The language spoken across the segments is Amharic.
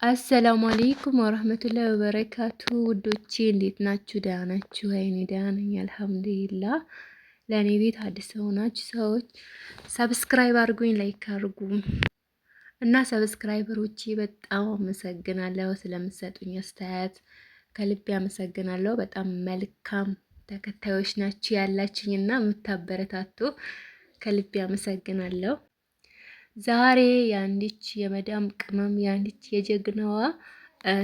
አሰላሙ አለይኩም ወራህመቱላሂ ወበረካቱ ውዶቼ እንዴት ናችሁ? ደህና ናችሁ? እኔ ደህና ነኝ አልሐምዱሊላህ። ለእኔ ቤት አዲስ ሆናችሁ ሰዎች ሰብስክራይብ አድርጉኝ፣ ላይክ አድርጉ እና ሰብስክራይበሮቼ በጣም አመሰግናለሁ ስለምትሰጡኝ አስተያየት ከልቤ አመሰግናለሁ። በጣም መልካም ተከታዮች ናችሁ ያላችኝ እና የምታበረታቱ ከልቤ አመሰግናለሁ። ዛሬ የአንዲች የመዳም ቅመም የአንዲች የጀግናዋ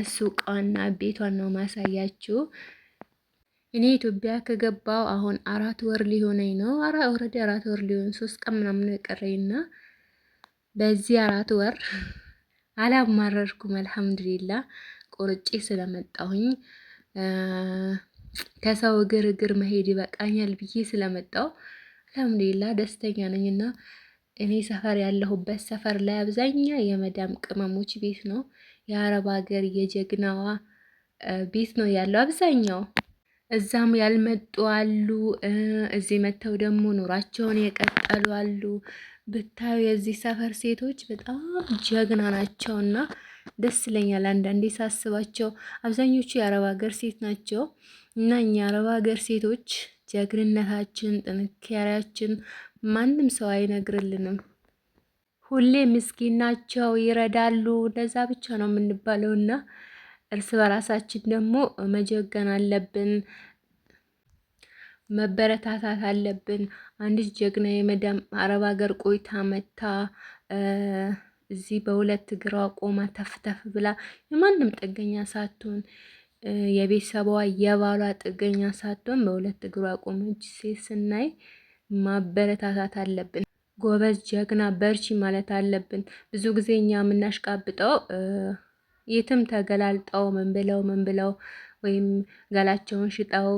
ሱቋና ቤቷን ነው ማሳያችሁ። እኔ ኢትዮጵያ ከገባው አሁን 4 ወር ሊሆነኝ ነው። ኦልሬዲ 4 ወር ሊሆን 3 ቀን ምናምን ቀረኝና በዚህ 4 ወር አላማረርኩም። አልሐምዱሊላህ ቆርጬ ስለመጣሁኝ ከሰው እግር መሄድ ይበቃኛል ብዬ ስለመጣሁ አልሐምዱሊላህ ደስተኛ ነኝና እኔ ሰፈር ያለሁበት ሰፈር ላይ አብዛኛው የመዳም ቅመሞች ቤት ነው። የአረብ ሀገር የጀግናዋ ቤት ነው ያለው አብዛኛው። እዛም ያልመጡ አሉ፣ እዚህ መተው ደግሞ ኑራቸውን የቀጠሉ አሉ። ብታዩ የዚህ ሰፈር ሴቶች በጣም ጀግና ናቸውና ደስ ይለኛል አንዳንዴ ሳስባቸው። አብዛኞቹ የአረብ ሀገር ሴት ናቸው እና እኛ የአረብ ሀገር ሴቶች ጀግንነታችን፣ ጥንካሬያችን ማንም ሰው አይነግርልንም። ሁሌ ምስኪን ናቸው፣ ይረዳሉ፣ እንደዛ ብቻ ነው የምንባለው እና እርስ በራሳችን ደግሞ መጀገን አለብን፣ መበረታታት አለብን። አንዲት ጀግና የመዳም አረብ ሀገር ቆይታ መታ እዚህ በሁለት እግሯ ቆማ ተፍተፍ ብላ የማንም ጥገኛ ሳትሆን የቤተሰቧ የባሏ ጥገኛ ሳትሆን በሁለት እግሯ ቆመች ሴት ስናይ ማበረታታት አለብን። ጎበዝ ጀግና በርቺ ማለት አለብን። ብዙ ጊዜ እኛ የምናሽቃብጠው የትም ተገላልጠው ምን ብለው ወይም ገላቸውን ሽጠው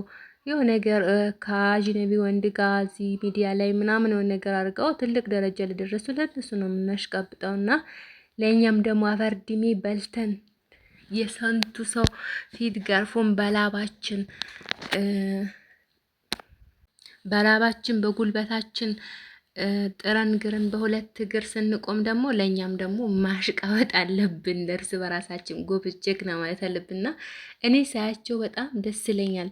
የሆነ ነገር ከአጅነቢ ወንድ ጋር እዚህ ሚዲያ ላይ ምናምን የሆነ ነገር አድርገው ትልቅ ደረጃ ለደረሱ ለነሱ ነው የምናሽቃብጠው እና ለእኛም ደግሞ አፈርድሜ በልተን የሰንቱ ሰው ፊት ገርፎን በላባችን በጉልበታችን ጥረን ግረን በሁለት እግር ስንቆም ደግሞ ለእኛም ደግሞ ማሽቃበጥ አለብን። እርስ በራሳችን ጎበዝ ጀግና ማለት አለብንና እኔ ሳያቸው በጣም ደስ ይለኛል።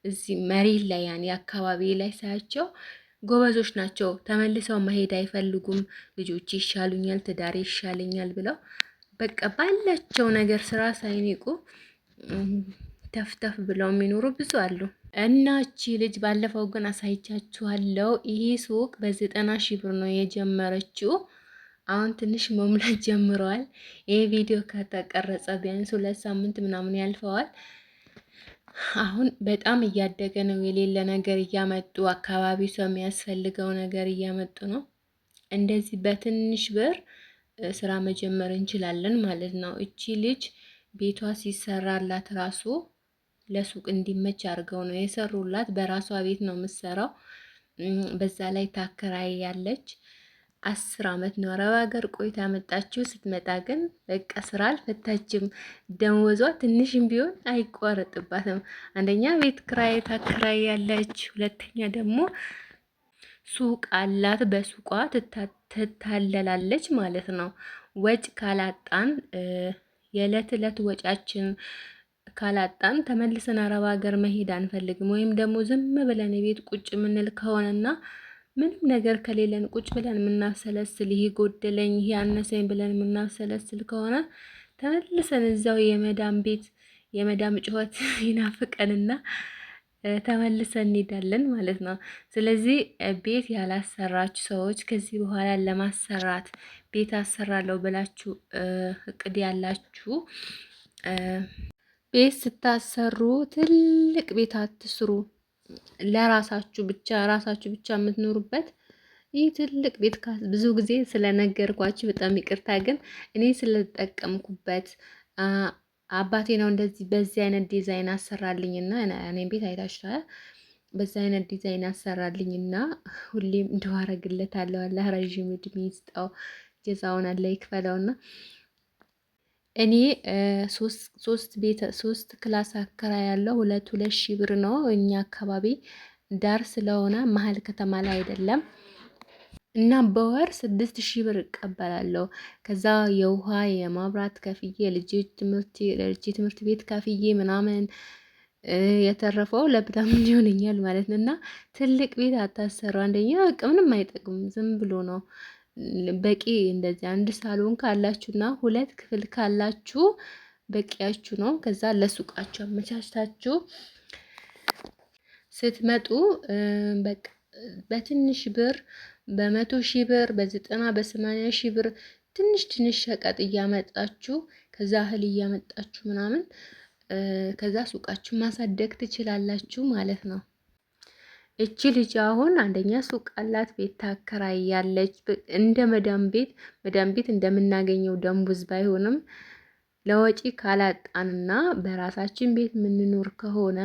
እዚህ መሬት ላይ ያን አካባቢ ላይ ሳያቸው ጎበዞች ናቸው። ተመልሰው መሄድ አይፈልጉም። ልጆች ይሻሉኛል፣ ትዳሬ ይሻለኛል ብለው በቃ ባላቸው ነገር ስራ ሳይንቁ ተፍተፍ ብለው የሚኖሩ ብዙ አሉ። እና እቺ ልጅ ባለፈው ግን አሳይቻችኋለሁ። ይሄ ሱቅ በ90,000 ብር ነው የጀመረችው። አሁን ትንሽ መሙላት ጀምረዋል። ይሄ ቪዲዮ ከተቀረጸ ቢያንስ 2 ሳምንት ምናምን ያልፈዋል። አሁን በጣም እያደገ ነው። የሌለ ነገር እያመጡ አካባቢ ሰው የሚያስፈልገው ነገር እያመጡ ነው። እንደዚህ በትንሽ ብር ስራ መጀመር እንችላለን ማለት ነው። እቺ ልጅ ቤቷ ሲሰራላት ራሱ ለሱቅ እንዲመች አድርገው ነው የሰሩላት። በራሷ ቤት ነው የምትሰራው። በዛ ላይ ታከራይ ያለች 10 አመት ነው አረብ ሀገር ቆይታ ያመጣችው። ስትመጣ ግን በቃ ስራ አልፈታችም። ደሞዟ ትንሽም ቢሆን አይቋረጥባትም። አንደኛ ቤት ክራይ ታከራይ ያለች፣ ሁለተኛ ደግሞ ሱቅ አላት። በሱቋ ትታለላለች ማለት ነው። ወጭ ካላጣን የዕለት ዕለት ወጫችን ካላጣን ተመልሰን አረብ ሀገር መሄድ አንፈልግም። ወይም ደግሞ ዝም ብለን ቤት ቁጭ የምንል ከሆነና ምንም ነገር ከሌለን ቁጭ ብለን የምናብሰለስል ይሄ ጎደለኝ ይሄ አነሰኝ ብለን የምናብሰለስል ከሆነ ተመልሰን እዛው የመዳም ቤት የመዳም ጩኸት ይናፍቀንና ተመልሰን እንሄዳለን ማለት ነው። ስለዚህ ቤት ያላሰራችሁ ሰዎች ከዚህ በኋላ ለማሰራት ቤት አሰራለሁ ብላችሁ እቅድ ያላችሁ ቤት ስታሰሩ ትልቅ ቤት አትስሩ። ለራሳችሁ ብቻ የምትኖሩበት ይህ ትልቅ ቤት ብዙ ጊዜ ስለነገርኳችሁ በጣም ይቅርታ። ግን እኔ ስለተጠቀምኩበት አባቴ ነው እንደዚህ በዚህ አይነት ዲዛይን አሰራልኝና እኔም ቤት አይታችኋል። በዚህ አይነት ዲዛይን አሰራልኝና ሁሌም እንደው አረግለታለሁ። አላህ ረጅም እድሜ ይስጠው፣ ጀዛውን አላህ ይክፈለውና እኔ 3 ክላስ አከራይ ያለው 2,000 ብር ነው። እኛ አካባቢ ዳር ስለሆነ መሀል ከተማ ላይ አይደለም። እና በወር 6000 ብር እቀበላለሁ። ከዛ የውሃ የማብራት ከፍዬ ልጅ ትምህርት ቤት ከፍዬ ምናምን የተረፈው ለብዳም ይሆነኛል ማለት ነው። እና ትልቅ ቤት አታሰሩ። አንደኛ በቃ ምንም አይጠቅምም፣ ዝም ብሎ ነው። በቂ እንደዚህ አንድ ሳሎን ካላችሁና 2 ክፍል ካላችሁ በቂያችሁ ነው። ከዛ ለሱቃችሁ አመቻችታችሁ ስትመጡ በቃ በትንሽ ብር በ100 ሺህ ብር በ90 በ80 ሺህ ብር ትንሽ ትንሽ ሸቀጥ እያመጣችሁ ከዛ እህል እያመጣችሁ ምናምን ከዛ ሱቃችሁ ማሳደግ ትችላላችሁ ማለት ነው። እቺ ልጅ አሁን አንደኛ ሱቅ አላት፣ ቤት ታከራያለች። እንደ መዳም ቤት እንደምናገኘው ደንቡዝ ባይሆንም ለወጪ ካላጣንና በራሳችን ቤት የምንኖር ከሆነ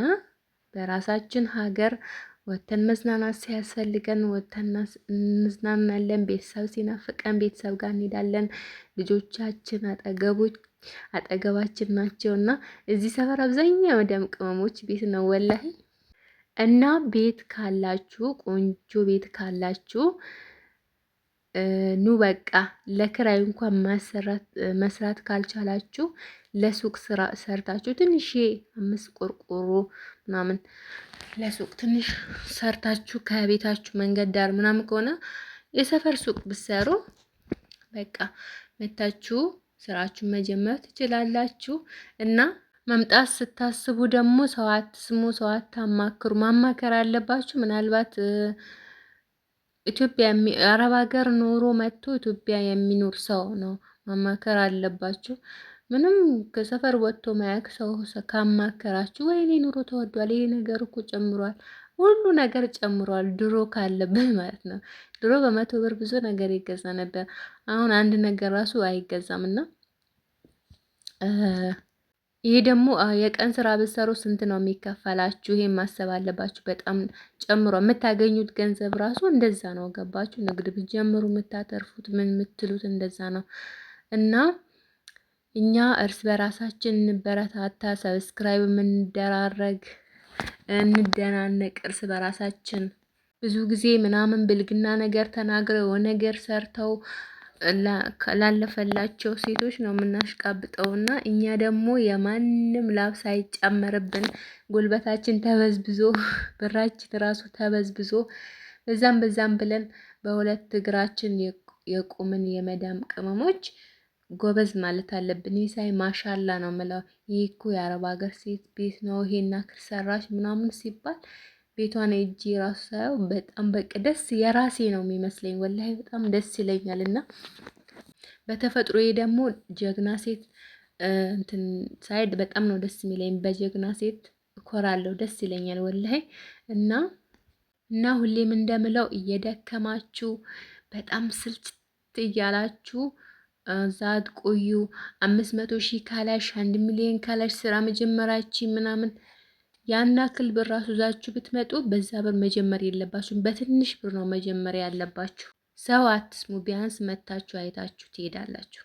በራሳችን ሀገር ወተን መዝናናት ሲያስፈልገን ወተን እንዝናናለን። ቤተሰብ ሲናፍቀን ቤተሰብ ጋር እንሄዳለን። ልጆቻችን አጠገባችን ናቸውና እዚህ ሰፈር አብዛኛው መዳም ቅመሞች ቤት ነው ወላሂ። እና ቤት ካላችሁ ቆንጆ ቤት ካላችሁ ኑ በቃ ለክራይ እንኳን መስራት ካልቻላችሁ ለሱቅ ስራ ሰርታችሁ ትንሽ 5 ቆርቆሮ ምናምን ለሱቅ ትንሽ ሰርታችሁ ከቤታችሁ መንገድ ዳር ምናምን ከሆነ የሰፈር ሱቅ ብትሰሩ በቃ መታችሁ ስራችሁን መጀመር ትችላላችሁ። እና መምጣት ስታስቡ ደግሞ ሰው አትስሙ፣ ሰው አታማክሩ። ማማከር አለባችሁ ምናልባት ኢትዮጵያ አረብ ሀገር ኖሮ መጥቶ ኢትዮጵያ የሚኖር ሰው ነው ማማከር አለባችሁ። ምንም ከሰፈር ወጥቶ ማያውቅ ሰው ካማከራችሁ ወይኔ ኑሮ ተወዷል፣ ይሄ ነገር እኮ ጨምሯል፣ ሁሉ ነገር ጨምሯል ድሮ ካለብን ማለት ነው። ድሮ በ100 ብር ብዙ ነገር ይገዛ ነበር። አሁን አንድ ነገር ራሱ አይገዛም። እና ይሄ ደግሞ የቀን ስራ ብትሰሩ ስንት ነው የሚከፈላችሁ? ይሄን ማሰብ አለባችሁ። በጣም ጨምሮ የምታገኙት ገንዘብ ራሱ እንደዛ ነው። ገባችሁ? ንግድ ብትጀምሩ የምታተርፉት ምን የምትሉት እንደዛ ነው። እና እኛ እርስ በራሳችን እንበረታታ፣ ሰብስክራይብ የምንደራረግ እንደናነቅ እርስ በራሳችን ብዙ ጊዜ ምናምን ብልግና ነገር ተናግረው ነገር ሰርተው ላለፈላቸው ሴቶች ነው የምናሽቃብጠውና እኛ ደግሞ የማንም ላብ ሳይጨመርብን ጉልበታችን ተበዝብዞ ብራችን ራሱ ተበዝብዞ በዛም ብለን በሁለት እግራችን የቆምን የመዳም ቅመሞች ጎበዝ ማለት አለብን። ይሳይ ማሻላ ነው የምለው። ይህ እኮ የአረብ ሀገር ሴት ቤት ነው ይሄና ሰራሽ ምናምን ሲባል ቤቷን እጂ ራሱ ሳየው በጣም በቃ ደስ የራሴ ነው የሚመስለኝ። ወላሂ በጣም ደስ ይለኛል። እና በተፈጥሮዬ ደግሞ ጀግና ሴት እንትን ሳይድ በጣም ነው ደስ የሚለኝ። በጀግና ሴት እኮራለሁ፣ ደስ ይለኛል ወላሂ። እና ሁሌም እንደምለው እየደከማችሁ በጣም ስልችት እያላችሁ ዛት ቆዩ። 500 ሺህ ካላሽ 1 ሚሊዮን ካላሽ ስራ መጀመራችን ምናምን ያን ያክል ብር ራሱ ይዛችሁ ብትመጡ በዛ ብር መጀመር የለባችሁም። በትንሽ ብር ነው መጀመሪያ ያለባችሁ። ሰው አትስሙ። ቢያንስ መታችሁ አይታችሁ ትሄዳላችሁ።